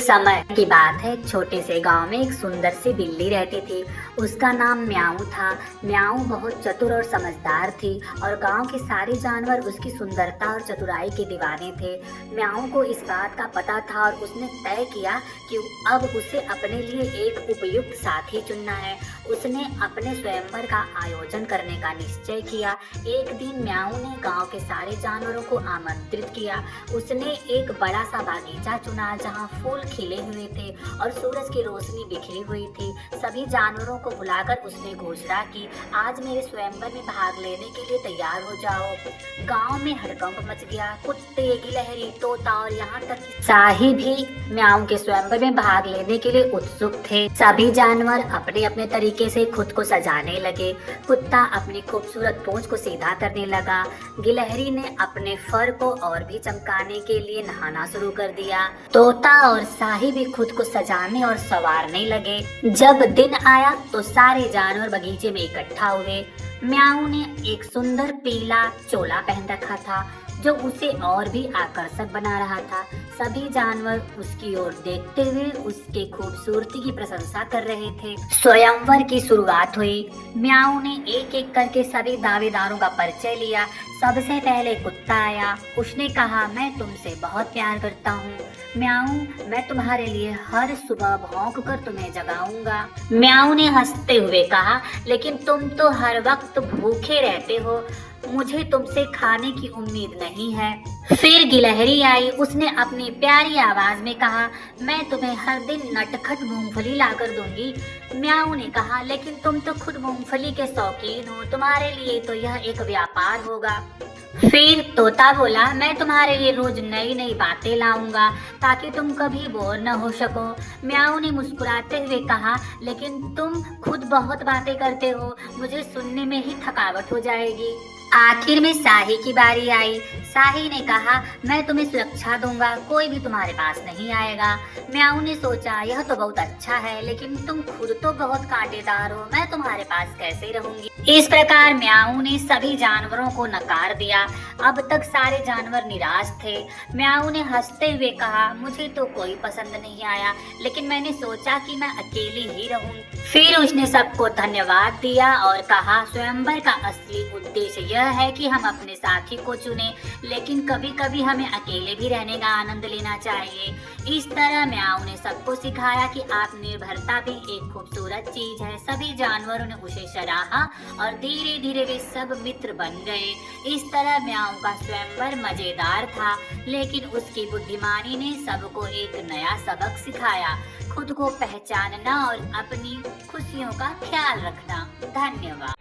समय की बात है, एक छोटे से गांव में एक सुंदर सी बिल्ली रहती थी। उसका नाम म्याऊ था। म्याऊ बहुत चतुर और समझदार थी और गांव के सारे जानवर उसकी सुंदरता और चतुराई के दीवाने थे। म्याऊ को इस बात का पता था और उसने तय किया कि अब उसे अपने लिए एक उपयुक्त साथी चुनना है। उसने अपने स्वयंवर का आयोजन करने का निश्चय किया। एक दिन म्याऊ ने गांव के सारे जानवरों को आमंत्रित किया। उसने एक बड़ा सा बागीचा चुना जहां फूल खिले हुए थे और सूरज की रोशनी बिखरी हुई थी। सभी जानवरों को बुलाकर उसने घोषणा की, आज मेरे स्वयंवर में भाग लेने के लिए तैयार हो जाओ। गांव में हड़कंप मच गया। कुत्ते, गिलहरी, तोता और यहाँ तक कि शाही भी म्याऊ के स्वयंवर में भाग लेने के लिए उत्सुक थे। सभी जानवर अपने अपने तरीके से खुद को सजाने लगे। कुत्ता अपनी खूबसूरत पूंछ को सीधा करने लगा। गिलहरी ने अपने फर को और भी चमकाने के लिए नहाना शुरू कर दिया। तोता और शाही भी खुद को सजाने और संवारने लगे। जब दिन आया तो सारे जानवर बगीचे में इकट्ठा हुए। म्याऊ ने एक सुंदर पीला चोला पहन रखा था जो उसे और भी आकर्षक बना रहा था। सभी जानवर उसकी ओर देखते हुए उसके खूबसूरती की प्रशंसा कर रहे थे। स्वयंवर की शुरुआत हुई। म्याऊ ने एक एक करके सभी दावेदारों का परिचय लिया। सबसे पहले कुत्ता आया। उसने कहा, मैं तुमसे बहुत प्यार करता हूँ म्याऊ, मैं तुम्हारे लिए हर सुबह भौंक कर तुम्हें जगाऊंगा। म्याऊ ने हंसते हुए कहा, लेकिन तुम तो हर वक्त भूखे रहते हो, मुझे तुमसे खाने की उम्मीद नहीं है। फिर गिलहरी आई। उसने अपनी प्यारी आवाज में कहा, मैं तुम्हें हर दिन नटखट मूंगफली लाकर दूंगी। म्याऊ ने कहा, लेकिन तुम तो खुद मूंगफली के शौकीन हो, तुम्हारे लिए तो यह एक व्यापार होगा। फिर तोता बोला, मैं तुम्हारे लिए रोज नई नई बातें लाऊंगा ताकि तुम कभी बोर न हो सको। म्याऊ ने मुस्कुराते हुए कहा, लेकिन तुम खुद बहुत बातें करते हो, मुझे सुनने में ही थकावट हो जाएगी। आखिर में शाही की बारी आई। शाही ने कहा, मैं तुम्हें सुरक्षा दूंगा, कोई भी तुम्हारे पास नहीं आएगा। म्याऊ ने सोचा, यह तो बहुत अच्छा है, लेकिन तुम खुद तो बहुत कांटेदार हो, मैं तुम्हारे पास कैसे रहूंगी। इस प्रकार म्याऊ ने सभी जानवरों को नकार दिया। अब तक सारे जानवर निराश थे। म्याऊ ने हंसते हुए कहा, मुझे तो कोई पसंद नहीं आया, लेकिन मैंने सोचा कि मैं अकेली ही रहूंगी। फिर उसने सबको धन्यवाद दिया और कहा, स्वयंवर का असली उद्देश्य यह है कि हम अपने साथी को चुने, लेकिन कभी कभी हमें अकेले भी रहने का आनंद लेना चाहिए। इस तरह म्याऊ ने सबको सिखाया कि आत्मनिर्भरता भी एक खूबसूरत चीज है। सभी जानवरों ने उसे सराहा और धीरे धीरे वे सब मित्र बन गए। इस तरह म्याऊ का स्वयंवर मजेदार था, लेकिन उसकी बुद्धिमानी ने सबको एक नया सबक सिखाया, खुद को पहचानना और अपनी खुशियों का ख्याल रखना। धन्यवाद।